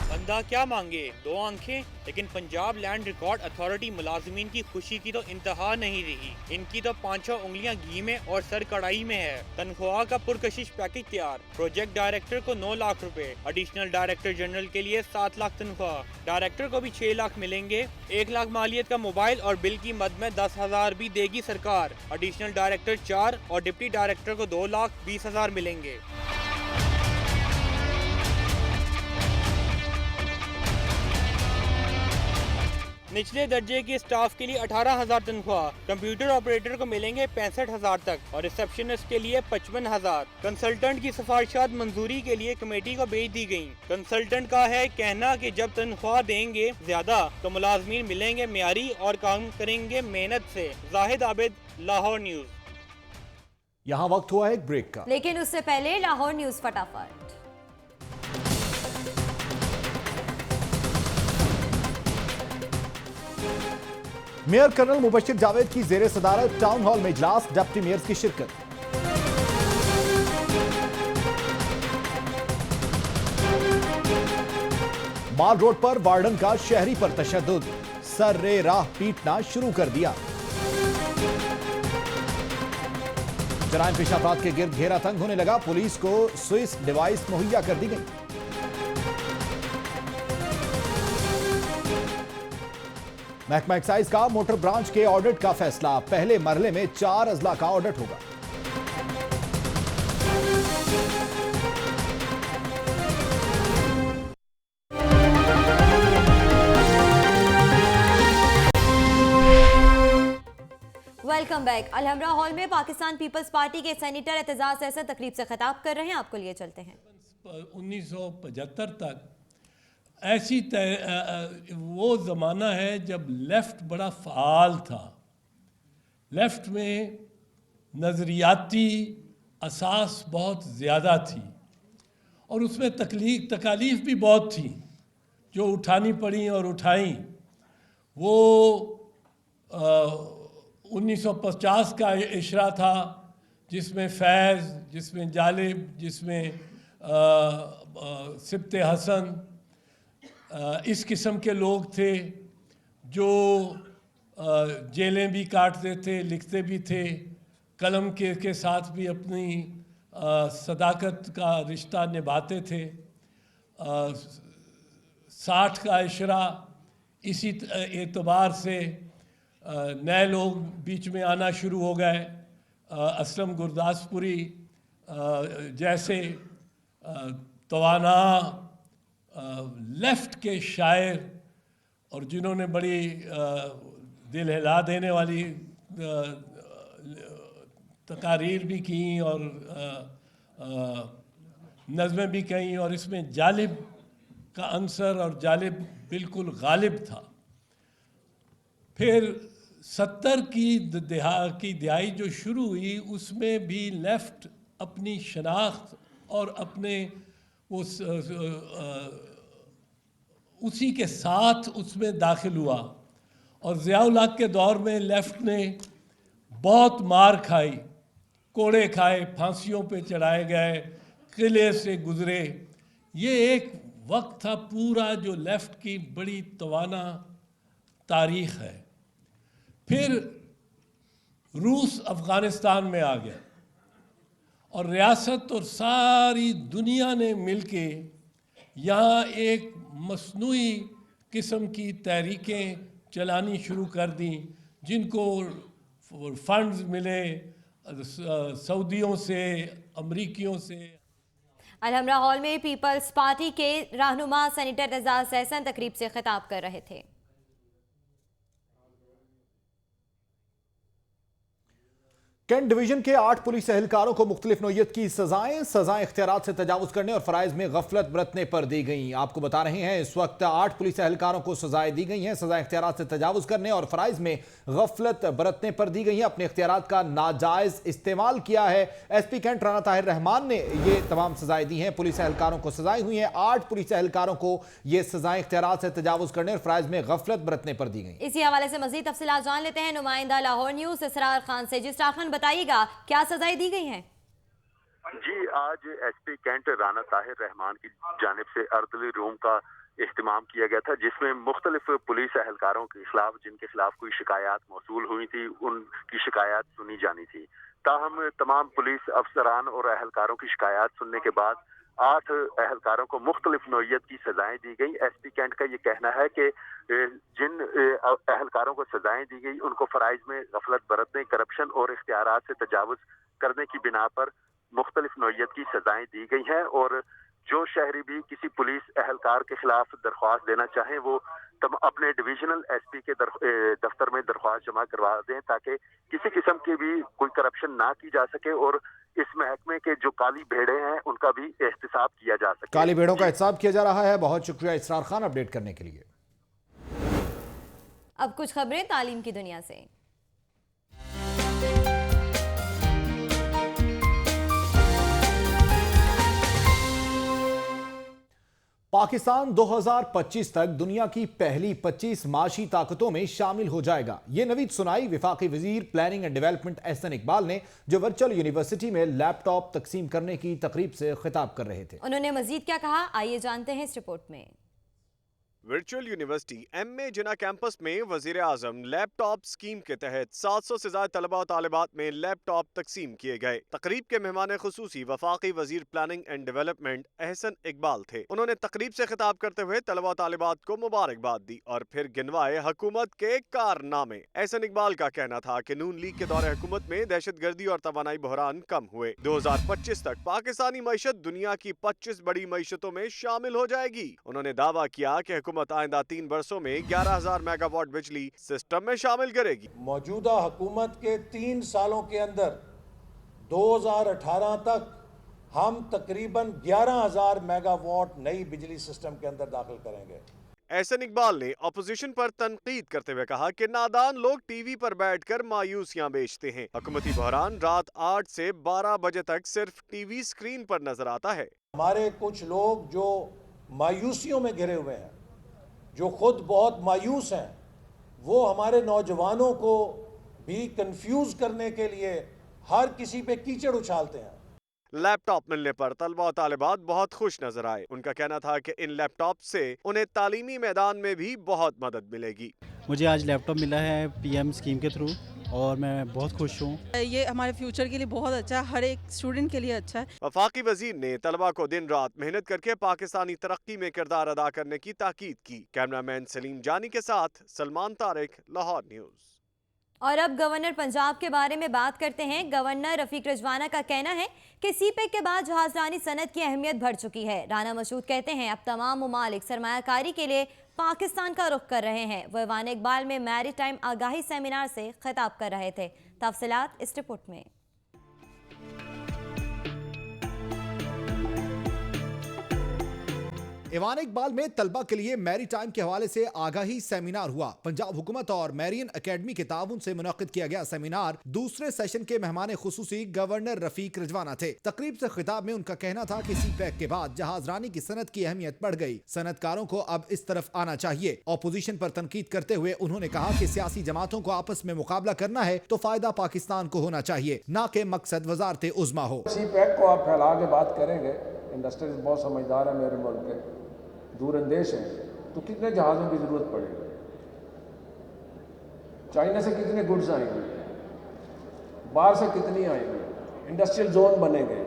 बंदा क्या मांगे, 2 आंखें। लेकिन पंजाब लैंड रिकॉर्ड अथॉरिटी मुलाजमीन की खुशी की तो इंतहा नहीं रही। इनकी तो 5-6 उंगलियां घी में और सर कढ़ाई में है। तनख्वाह का पुरकशिश पैकेज तैयार। प्रोजेक्ट डायरेक्टर को 9 लाख रुपए, एडिशनल डायरेक्टर जनरल के लिए 7 लाख तनख्वाह, डायरेक्टर को भी 6 लाख मिलेंगे। 1 लाख मालियत का मोबाइल और बिल की मद में 10,000 भी देगी सरकार। एडिशनल डायरेक्टर 4 और डिप्टी डायरेक्टर को 2,20,000 मिलेंगे। निचले दर्जे के स्टाफ के लिए 18,000 तनख्वाह, कंप्यूटर ऑपरेटर को मिलेंगे 65,000 तक और रिसेप्शनिस्ट के लिए 55,000। कंसल्टेंट की सिफारिशात मंजूरी के लिए कमेटी को भेज दी गयी। कंसल्टेंट का है कहना कि जब तनख्वाह देंगे ज्यादा तो मुलाजमीन मिलेंगे मियारी और काम करेंगे मेहनत से। जाहिद आबिद, लाहौर न्यूज़। यहाँ वक्त हुआ है एक ब्रेक का, लेकिन उससे पहले लाहौर न्यूज़ फटाफट। मेयर कर्नल मुबशिर जावेद की जेर सदारत टाउन हॉल में इजलास, डिप्टी मेयर्स की शिरकत। माल रोड पर वार्डन का शहरी पर तशद्दुद, सर्रे राह पीटना शुरू कर दिया। जराइम पेशा अफराद के गिर्द घेरा तंग होने लगा, पुलिस को स्विस डिवाइस मुहैया कर दी गई। महकमा एक्साइज का मोटर ब्रांच के ऑडिट का फैसला, पहले मरहले में 4 अजला का ऑडिट होगा। Welcome back. अलहमरा हॉल में पाकिस्तान पीपल्स पार्टी के सेनेटर एतजाज अहसन तकरीब से खिताब कर रहे हैं, आपको लिए चलते हैं। 1975 तक ऐसी वो ज़माना है जब लेफ़्ट बड़ा फ़ाल था। लेफ़्ट में नज़रियाती असास बहुत ज़्यादा थी और उसमें तकालीफ भी बहुत थी जो उठानी पड़ी और उठाई। वो 1950 का इशरा था जिसमें फैज़, जिसमें जालिब, जिसमें सिब्ते हसन, इस किस्म के लोग थे जो जेलें भी काटते थे, लिखते भी थे, कलम के साथ भी अपनी सदाकत का रिश्ता निभाते थे। 60 का इशरा इसी एतबार से नए लोग बीच में आना शुरू हो गए। असलम गुरदासपुरी जैसे तवाना लेफ़्ट के शायर और जिन्होंने बड़ी दिल हिला देने वाली तकारीर भी की और नज़में भी कहीं, और इसमें जालिब का अंसर और जालिब बिल्कुल गालिब था। फिर 70 की दिहाई जो शुरू हुई उसमें भी लेफ़्ट अपनी शनाख्त और अपने उसी के साथ उसमें दाखिल हुआ। और ज़िया-उल हक के दौर में लेफ़्ट ने बहुत मार खाई, कोड़े खाए, फांसियों पे चढ़ाए गए, किले से गुज़रे। ये एक वक्त था पूरा जो लेफ़्ट की बड़ी तवाना तारीख़ है। फिर रूस अफ़गानिस्तान में आ गया और रियासत और सारी दुनिया ने मिलके यहाँ एक मसनूई किस्म की तहरीकें चलानी शुरू कर दी, जिनको फंड्स मिले सऊदियों से, अमरीकियों से। अलहमरा हॉल में पीपल्स पार्टी के रहनुमा सेनेटर एजाज एहसन तकरीब से खिताब कर रहे थे। कैंट डिवीजन के 8 पुलिस एहलकारों को मुख्तलिफ नौयत की सजाएं इख्तियारात से तजावुज करने और फराइज में गफलत बरतने पर दी गई। आपको बता रहे हैं इस वक्त 8 पुलिस एहलकारों को सजाएं दी गई हैं, सजाएं इख्तियारात से तजावुज करने और फराइज में गफलत बरतने पर दी गई हैं। अपने इख्तियारात का नाजायज इस्तेमाल किया है। SP कैंट राना ताहिर रहमान ने ये तमाम सजाएं दी हैं। पुलिस एहलकारों को सजाएं हुई हैं। 8 पुलिस एहलकारों को ये सजाएं इख्तियारात से तजावुज करने और फराइज में गफलत बरतने पर दी गई। इसी हवाले से मजीद तफसीलात जान लेते हैं नुमाइंदा लाहौर न्यूज इसरार खान से। जी इसरार खान, बताइएगा क्या सजाएं दी गई हैं? जी, आज SP कैंट राना ताहिर रहमान की जानिब से अर्दली रूम का इख्तिमाम किया गया था, जिसमें मुख्तलिफ पुलिस एहलकारों के खिलाफ जिनके खिलाफ कोई शिकायत मौसूल हुई थी उनकी शिकायत सुनी जानी थी। ताहम तमाम पुलिस अफसरान और एहलकारों की शिकायत सुनने के बाद 8 एहलकारों को मुख्तलिफ नौयत की सजाएं दी गई। SP कैंट का ये कहना है कि जिन एहलकारों को सजाएं दी गई उनको फराइज में गफलत बरतने, करप्शन और इख्तियारात से तजावुज करने की बिना पर मुख्तलिफ नौयत की सजाएं दी गई हैं। और जो शहरी भी किसी पुलिस एहलकार के खिलाफ दरख्वास्त देना चाहें वो अपने डिविजनल SP के दफ्तर में दरख्वास्त जमा करवा दें, ताकि किसी किस्म की भी कोई करप्शन ना की जा सके और इस महकमे के जो काली भेड़ें हैं उनका भी एहतिसाब किया जा सके। काली भेड़ों का एहतिसाब किया जा रहा है। बहुत शुक्रिया इसरार खान अपडेट करने के लिए। अब कुछ खबरें तालीम की दुनिया से। पाकिस्तान 2025 तक दुनिया की पहली 25 माशी ताकतों में शामिल हो जाएगा। ये नवीद सुनाई वफाकी वजीर planning and development Ehsan Iqbal ने, जो वर्चुअल यूनिवर्सिटी में लैपटॉप तकसीम करने की तकरीब से खिताब कर रहे थे। उन्होंने मजीद क्या कहा, आइए जानते हैं इस रिपोर्ट में। वर्चुअल यूनिवर्सिटी MA जिना कैंपस में वजीर आजम लैपटॉप स्कीम के तहत 700 से ज्यादा तलबा और तालिबात में लैपटॉप तकसीम किए गए। तकरीब के मेहमान खुसूसी वफाकी वजीर planning and development Ehsan Iqbal थे। उन्होंने तकरीब से खिताब करते हुए तलबा और तालिबात को मुबारकबाद दी और फिर गिनवाए हुकूमत के कारनामे। एहसन इकबाल का कहना था कि नून लीग के दौरे हुकूमत में दहशतगर्दी और तवानाई बहरान कम हुए। 2025 तक पाकिस्तानी मईशत दुनिया की 25 बड़ी मईशतों में शामिल हो जाएगी। उन्होंने दावा किया कि हुकूमत आइंदा 3 वर्षों में 11,000 मेगावाट बिजली सिस्टम में शामिल करेगी। मौजूदा हुकूमत के 3 सालों के अंदर 2018 तक हम तकरीबन 11,000 मेगावाट नई बिजली सिस्टम के अंदर दाखिल करेंगे। एहसन इकबाल ने अपोजिशन पर तनकीद करते हुए कहा कि नादान लोग टीवी पर बैठकर मायूसियां बेचते हैं। हुकूमती बहरान रात 8 से 12 बजे तक सिर्फ टीवी स्क्रीन पर नजर आता है। हमारे कुछ लोग जो मायूसियों में घिरे हुए हैं, जो खुद बहुत मायूस हैं, वो हमारे नौजवानों को भी कंफ्यूज करने के लिए हर किसी पे कीचड़ उछालते हैं। लैपटॉप मिलने पर तलबा और तालिबात बहुत खुश नजर आए। उनका कहना था कि इन लैपटॉप से उन्हें तालीमी मैदान में भी बहुत मदद मिलेगी। मुझे आज लैपटॉप मिला है PM स्कीम के थ्रू और मैं बहुत खुश हूँ। ये हमारे फ्यूचर के लिए बहुत अच्छा है, हर एक स्टूडेंट के लिए अच्छा है। वफाकी वजीर ने तलबा को दिन रात मेहनत करके पाकिस्तानी तरक्की में किरदार अदा करने की ताकीद की। कैमरामैन सलीम जानी के साथ सलमान तारिक, लाहौर न्यूज़। और अब गवर्नर पंजाब के बारे में बात करते हैं। गवर्नर रफीक रिजवाना का कहना है कि CPEC के बाद जहाजरानी सनत की अहमियत बढ़ चुकी है। राना मसूद कहते हैं अब तमाम ममालिक सरमायाकारी के लिए पाकिस्तान का रुख कर रहे हैं। वह ईवान इकबाल में मैरी टाइम आगाही सेमिनार से खिताब कर रहे थे। तफसीलात इस रिपोर्ट में। ईवान इकबाल में तलबा के लिए मैरी टाइम के हवाले से आगाही सेमिनार हुआ। पंजाब हुकूमत और मैरियन अकेडमी के ताउन से मुनक्किद किया गया सेमिनार दूसरे सेशन के मेहमान खुसूसी गवर्नर रफीक रिजवाना थे। तकरीब से खिताब में उनका कहना था कि CPEC के बाद जहाजरानी की सनत की अहमियत बढ़ गई, सनतकारों को अब इस तरफ आना चाहिए। ऑपोजिशन पर तनकीद करते हुए उन्होंने कहा कि सियासी जमातों को आपस में मुकाबला करना है तो फायदा पाकिस्तान को होना चाहिए, न कि मकसद वजारत उज़्मा हो। CPEC को आप फैला के बात करेंगे, इंडस्ट्रीज बहुत समझदार है मेरे मुल्क के, दूरअंदेश है, तो कितने जहाज़ों की ज़रूरत पड़ेगी? चाइना से कितने गुड्स आएंगे, बाहर से कितनी आएंगी, इंडस्ट्रियल जोन बनेंगे,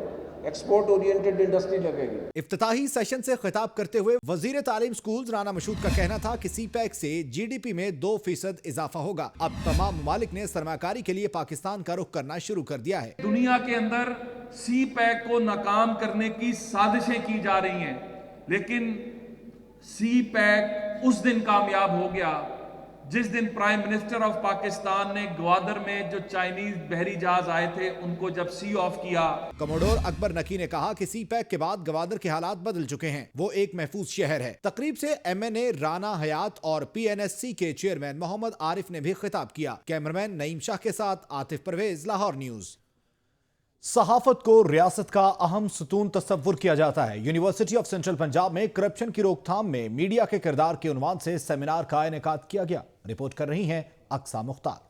एक्सपोर्ट ओरिएंटेड इंडस्ट्री लगेगी। इफ्तिताही सेशन से खिताब करते हुए वजीर तालीम स्कूल्स राना मशहूद का कहना था कि CPEC से GDP में 2% इजाफा होगा। अब तमाम ममालिक ने सरमाकारी के लिए पाकिस्तान का रुख करना शुरू कर दिया है। दुनिया के अंदर CPEC को नाकाम करने की साजिशें की जा रही हैं, लेकिन CPEC उस दिन कामयाब हो गया जिस दिन प्राइम मिनिस्टर ऑफ पाकिस्तान ने ग्वादर में जो चाइनीज बहरी जहाज आए थे उनको जब सी ऑफ किया। कमोडोर अकबर नकी ने कहा कि CPEC के बाद ग्वादर के हालात बदल चुके हैं, वो एक महफूज शहर है। तकरीब से MNA राना हयात और PNSC के चेयरमैन मोहम्मद आरिफ ने भी खिताब किया। कैमरामैन नईम शाह के साथ आतिफ परवेज, लाहौर न्यूज। सहाफत को रियासत का अहम सुतून तस्वुर किया जाता है। यूनिवर्सिटी ऑफ सेंट्रल पंजाब में करप्शन की रोकथाम में मीडिया के किरदार के उन्वान से सेमिनार का इनेकाद किया गया। रिपोर्ट कर रही हैं अक्सा मुख्तार।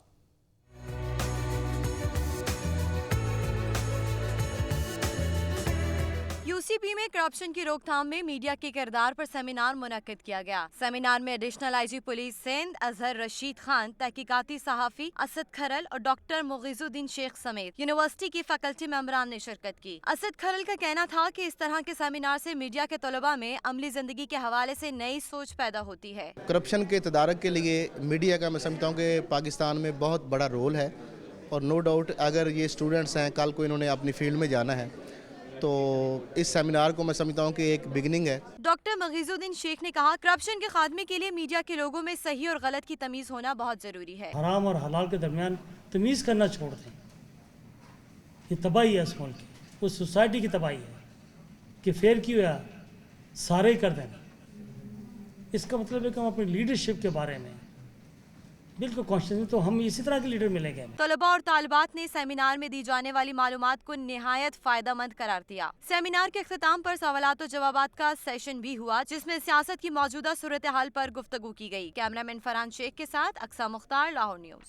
UCP में करप्शन की रोकथाम में मीडिया के किरदार पर सेमिनार मुनक्किद किया गया। सेमिनार में additional IG police Sindh Azhar Rashid Khan, तहकीकाती सहाफी असद खरल और डॉक्टर मुगीजुद्दीन शेख समेत यूनिवर्सिटी की फैकल्टी मेंबरान ने शिरकत की। असद खरल का कहना था कि इस तरह के सेमिनार से मीडिया के तलबा में अमली जिंदगी के हवाले से नई सोच पैदा होती है। करप्शन के तदारक के लिए मीडिया का मैं समझता हूँ कि पाकिस्तान में बहुत बड़ा रोल है और नो डाउट अगर ये स्टूडेंट्स हैं, कल को इन्होंने अपनी फील्ड में जाना है तो इस सेमिनार को मैं समझता हूँ कि एक बिगिनिंग है। डॉक्टर मुगीजुद्दीन शेख ने कहा करप्शन के खात्मे के लिए मीडिया के लोगों में सही और गलत की तमीज होना बहुत जरूरी है। हराम और हलाल के दरमियान तमीज करना छोड़ दें, ये तबाही है इस मुल्क की, उस सोसाइटी की तबाही है कि फेर क्यों है सारे कर देना। इसका मतलब है कि हम अपनी लीडरशिप के बारे में बिल्कुल कॉन्शियस, तो हम इसी तरह के लीडर मिलेंगे। तलबा और तालिबात ने सेमिनार में दी जाने वाली मालूमात को निहायत फायदेमंद करार दिया। सेमिनार के इख्तिताम पर सवालात और जवाबात का सेशन भी हुआ जिसमें सियासत की मौजूदा सूरत हाल पर गुफ्तगू की गई। कैमरामैन फरहान शेख के साथ अक्सा मुख्तार, लाहौर न्यूज।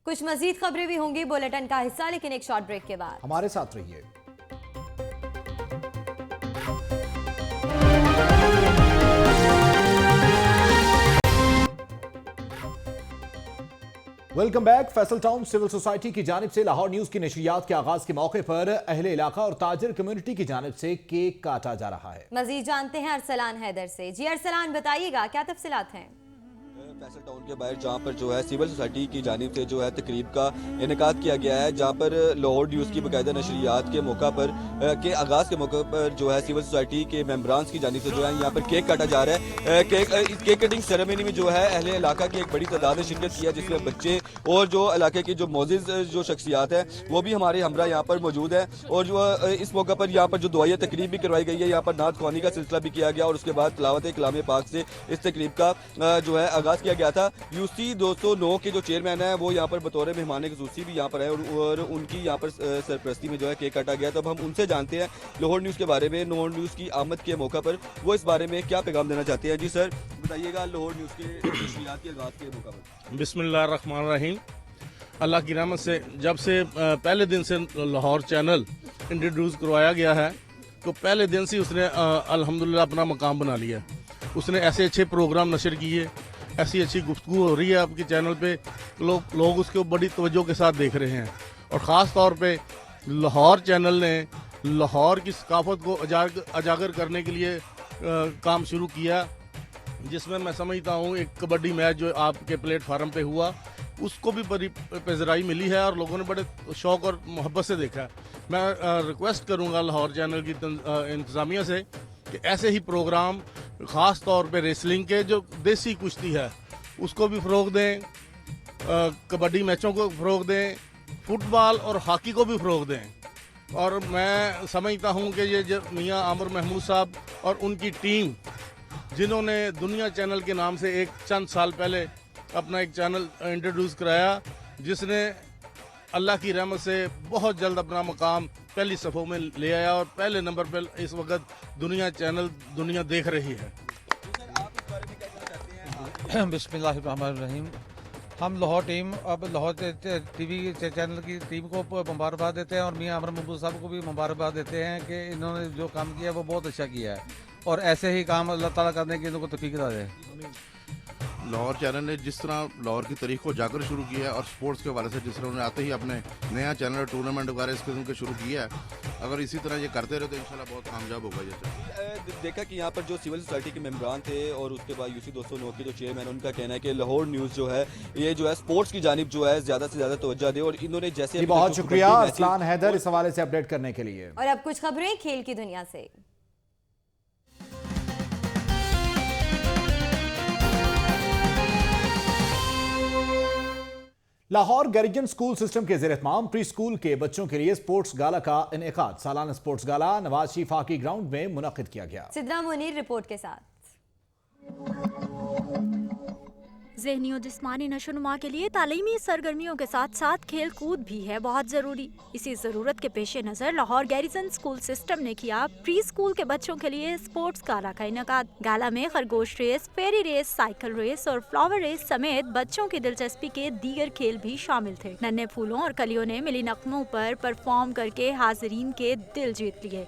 कुछ मजीद खबरें भी होंगी बुलेटिन का हिस्सा, लेकिन एक शॉर्ट ब्रेक के बाद हमारे साथ रहिए। Welcome back. Faisal town civil society की जानिब से लाहौर न्यूज की नशरियात के आगाज के मौके पर अहले इलाका और ताजिर कम्युनिटी की जानिब से केक काटा जा रहा है। मजीद जानते हैं अरसलान हैदर से। जी अरसलान, बताइएगा क्या तफसीलात हैं? फैसल टाउन के बाहर जहाँ पर जो है सिविल सोसाइटी की जानिब से जो है तकरीब का इनेकाद किया गया है, जहाँ पर लाहौर न्यूज़ की बाकायदा नशरियात के मौका पर के आगाज़ के मौके पर जो है सिविल सोसाइटी के मेम्बरान की जानिब से जो है यहाँ पर केक काटा जा रहा है। केक कटिंग सेरेमनी में जो है अहले इलाका की एक बड़ी तादाद ने शिरकत किया, जिसमें बच्चे और जो इलाके के जो मोअज़्ज़िज़ जो शख्सियात हैं वो भी हमारे हमरा यहाँ पर मौजूद है। और जो इस मौका पर यहाँ पर जो दुआया तकरीब भी करवाई गई है, यहाँ पर नात ख्वानी का सिलसिला भी किया गया और उसके बाद तिलावत कलाम पाक से इस तकरीब का जो है आगाज़ किया गया था। UC 209 के जो चेयरमैन है वो यहाँ पर बतौर मेहमान खुसूसी भी यहाँ पर है और उनकी यहाँ पर सरपरस्ती में जो है केक काटा गया। तो अब हम उनसे जानते हैं लाहौर न्यूज़ के बारे में, लाहौर न्यूज़ की आमद के मौका पर वो इस बारे में क्या पैगाम देना चाहते हैं। जी सर, बताइएगा लाहौर न्यूज़ के नशरियात के आगाज़ के मौका पर। बिस्मिल्लाहिर्रहमानिर्रहीम। अल्लाह की रहमत से जब से पहले दिन से लाहौर चैनल इंट्रोड्यूस करवाया गया है तो पहले दिन से उसने अल्हम्दुलिल्लाह अपना मकाम बना लिया। उसने ऐसे अच्छे प्रोग्राम नशर किए, ऐसी अच्छी गुफ्तगू हो रही है आपके चैनल पे, लोग उसको बड़ी तवज्जो के साथ देख रहे हैं। और ख़ास तौर पे लाहौर चैनल ने लाहौर की सकाफत को उजागर करने के लिए काम शुरू किया, जिसमें मैं समझता हूँ एक कबड्डी मैच जो आपके प्लेटफार्म पे हुआ उसको भी बड़ी पेजराई मिली है और लोगों ने बड़े शौक़ और मोहब्बत से देखा। मैं रिक्वेस्ट करूँगा लाहौर चैनल की इंतज़ामिया से कि ऐसे ही प्रोग्राम ख़ास तौर पे रेसलिंग के जो देसी कुश्ती है उसको भी फ़रोग दें, कबड्डी मैचों को फ़रोग दें, फुटबॉल और हॉकी को भी फ़रोग दें। और मैं समझता हूँ कि ये जो मियाँ आमिर महमूद साहब और उनकी टीम, जिन्होंने दुनिया चैनल के नाम से एक चंद साल पहले अपना एक चैनल इंट्रोड्यूस कराया, जिसने अल्लाह की रहमत से बहुत जल्द अपना मुकाम पहली सफ़ों में ले आया और पहले नंबर पर इस वक्त दुनिया चैनल दुनिया देख रही है। बिस्मिल्लाहिर्रहमानिर्रहीम। हम लाहौर टीम अब लाहौर टीवी चैनल की टीम को मुबारकबाद देते हैं और मियाँ आमिर महमूद साहब को भी मुबारकबाद देते हैं कि इन्होंने जो काम किया वो बहुत अच्छा किया है और ऐसे ही काम अल्लाह ताला करने की इनको तौफीक अता दे। लाहौर चैनल ने जिस तरह लाहौर की तारीख को उजागर शुरू किया है और स्पोर्ट्स के हवाले से जिस तरह उन्होंने आते ही अपने नया चैनल टूर्नामेंट वगैरह इस किस्म के शुरू किया है, अगर इसी तरह ये करते रहे तो इंशाल्लाह बहुत कामयाब होगा ये। देखा कि यहाँ पर जो सिविल सोसाइटी के मेंबरान थे और उसके बाद UC 209 के जो चेयरमैन, उनका कहना है कि लाहौर न्यूज़ जो है ये जो है स्पोर्ट्स की जानिब जो है ज़्यादा से ज़्यादा तवज्जो दे और इन्होंने जैसे बहुत शुक्रिया असलान हैदर इस हवाले से अपडेट करने के लिए। और अब कुछ खबरें खेल की दुनिया से। लाहौर गैरिजन स्कूल सिस्टम के ज़ेर-ए-इत्माम प्री स्कूल के बच्चों के लिए स्पोर्ट्स गाला का इनेकाद। सालाना स्पोर्ट्स गाला नवाज शरीफ हॉकी ग्राउंड में मुनक्किद किया गया। सिद्रा मुनीर रिपोर्ट के साथ। ज़हनी और जिस्मानी नशोनुमा के लिए तालीमी सरगर्मियों के साथ साथ खेल कूद भी है बहुत ज़रूरी। इसी ज़रूरत के पेश नज़र लाहौर गैरिजन स्कूल सिस्टम ने किया प्री स्कूल के बच्चों के लिए स्पोर्ट्स गाला का इनेकाद। गाला में खरगोश रेस, फेरी रेस, साइकिल रेस और फ्लावर रेस समेत बच्चों की दिलचस्पी के दीगर खेल भी शामिल थे। नन्हे फूलों और कलियों ने मिली नगमों पर परफॉर्म करके हाज़रीन के दिल जीत लिए।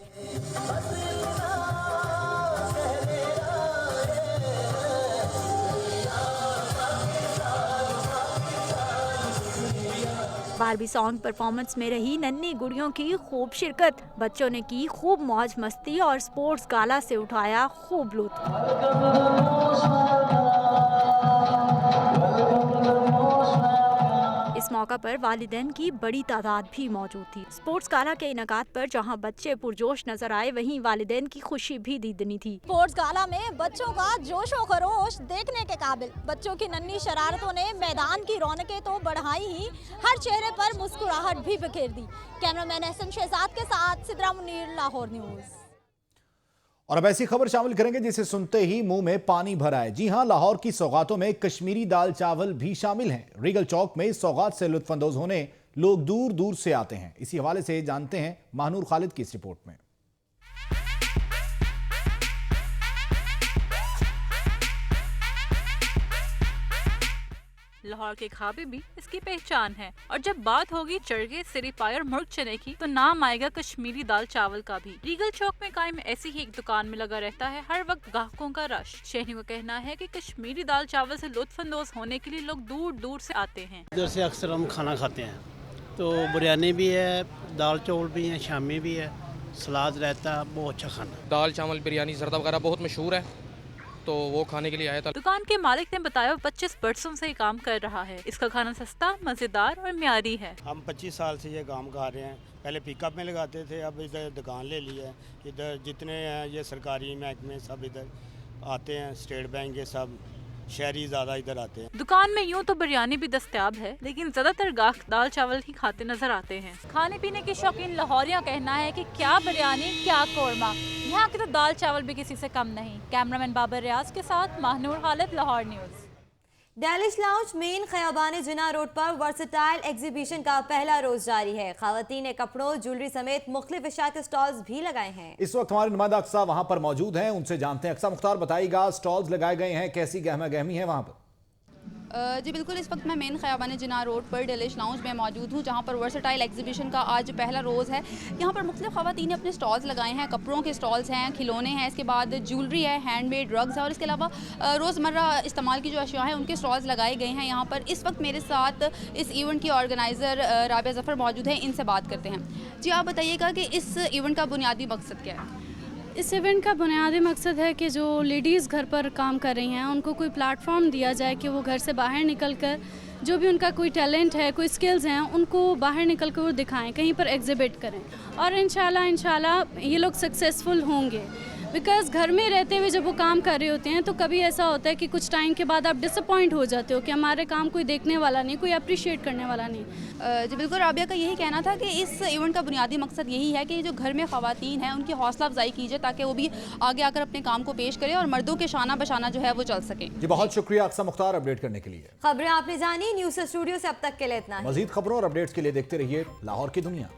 बारबी सॉन्ग परफॉर्मेंस में रही नन्ही गुड़ियों की खूब शिरकत। बच्चों ने की खूब मौज मस्ती और स्पोर्ट्स गाला से उठाया खूब लुत्फ। इस मौका पर वालिदैन की बड़ी तादाद भी मौजूद थी। स्पोर्ट्स गाला के इनकाद पर जहां बच्चे पुरजोश नजर आए, वहीं वालिदैन की खुशी भी दीदनी थी। स्पोर्ट्स गाला में बच्चों का जोशो खरोश देखने के काबिल। बच्चों की नन्ही शरारतों ने मैदान की रौनकें तो बढ़ाई ही, हर चेहरे पर मुस्कुराहट भी बिखेर दी। कैमरामैन एहसन शहजाद के साथ सिद्रा मुनीर, लाहौर न्यूज़। और अब ऐसी खबर शामिल करेंगे जिसे सुनते ही मुंह में पानी भर आए। जी हां, लाहौर की सौगातों में कश्मीरी दाल चावल भी शामिल हैं। रीगल चौक में इस सौगात से लुत्फानंदोज होने लोग दूर दूर से आते हैं। इसी हवाले से जानते हैं महानूर खालिद की इस रिपोर्ट में। लाहौर के खाबे भी इसकी पहचान है और जब बात होगी चरगे, सिरीपाई और मुर्ग चने की तो नाम आएगा कश्मीरी दाल चावल का भी। रीगल चौक में कायम ऐसी ही एक दुकान में लगा रहता है हर वक्त ग्राहकों का रश। शहरियों का कहना है कि कश्मीरी दाल चावल से लुत्फानंदोज होने के लिए लोग दूर दूर से आते हैं। इधर से अक्सर हम खाना खाते हैं तो बिरयानी भी है, दाल चावल भी है, शामी भी है, सलाद रहता है, बहुत अच्छा खाना। दाल चावल बिरयानी जरदा वगैरह बहुत मशहूर है तो वो खाने के लिए आया था। दुकान के मालिक ने बताया 25 बरसों से ये काम कर रहा है। इसका खाना सस्ता, मजेदार और म्यारी है। हम 25 साल से ये काम कर रहे हैं। पहले पिकअप में लगाते थे, अब इधर दुकान ले ली है। इधर जितने हैं ये सरकारी महकमे सब इधर आते हैं, स्टेट बैंक ये सब शहरी ज़्यादा इधर आते हैं। दुकान में यूँ तो बिरयानी भी दस्तयाब है, लेकिन ज्यादातर गाहक दाल चावल ही खाते नजर आते हैं। खाने पीने के शौकीन लाहौरिया कहना है कि क्या बिरयानी, क्या कौरमा, यहाँ के तो दाल चावल भी किसी से कम नहीं। कैमरामैन बाबर रियाज के साथ Mahnoor Khalid, Lahore news. Delish lounge main Khayaban Jinnah road पर वर्सेटाइल एग्जीबिशन का पहला रोज जारी है। खवातीन ने कपड़ों, ज्वेलरी समेत मुख्तलिफ अशिया के स्टॉल्स भी लगाए हैं। इस वक्त हमारे नुमाइंदा अक्सा वहां पर मौजूद हैं, उनसे जानते हैं। अक्सा मुख्तार बताइएगा, स्टॉल्स लगाए गए हैं, कैसी गहमा गहमी है वहां पर? जी बिल्कुल, इस वक्त मैं मेन खयाबान जिना रोड पर डेलिश लाउंज में मौजूद हूँ, जहाँ पर वर्सेटाइल एग्जीबिशन का आज पहला रोज़ है। यहाँ पर मुख्तलिफ ख़वातीन ने अपने स्टॉल्स लगाए हैं। कपड़ों के स्टॉल्स हैं, खिलौने हैं, इसके बाद ज्वेलरी है, हैंडमेड ड्रग्स है और इसके अलावा रोज़मर्रा इस्तेमाल की जो अशिया हैं उनके स्टॉल्स लगाए गए हैं यहाँ पर। इस वक्त मेरे साथ इस इवेंट की ऑर्गेनाइज़र राबिया ज़फ़र मौजूद हैं, इनसे बात करते हैं। जी आप बताइएगा कि इस इवेंट का बुनियादी मकसद क्या है? इस इवेंट का बुनियादी मकसद है कि जो लेडीज़ घर पर काम कर रही हैं उनको कोई प्लेटफॉर्म दिया जाए कि वो घर से बाहर निकल कर जो भी उनका कोई टैलेंट है, कोई स्किल्स हैं, उनको बाहर निकल कर वो दिखाएं, कहीं पर एग्जिबिट करें और इंशाल्लाह ये लोग सक्सेसफुल होंगे। बिकॉज घर में रहते हुए जब वो काम कर रहे होते हैं तो कभी ऐसा होता है कि कुछ टाइम के बाद आप डिसअपॉइंट हो जाते हो कि हमारे काम कोई देखने वाला नहीं, कोई अप्रिशिएट करने वाला नहीं। जी बिल्कुल, राबिया का यही कहना था कि इस इवेंट का बुनियादी मकसद यही है कि जो घर में ख़वातीन हैं उनकी हौसला अफजाई की जाए ताकि वो भी आगे आकर अपने काम को पेश करें और मर्दों के शाना बशाना जो है वो चल सके। जी बहुत शुक्रिया अक्सा मुख्तार अपडेट करने के लिए। खबरें आपने जानी, न्यूज़ स्टूडियो से अब तक के लिए इतना ही। मजीद खबरों और अपडेट्स के लिए देखते रहिए लाहौर की दुनिया।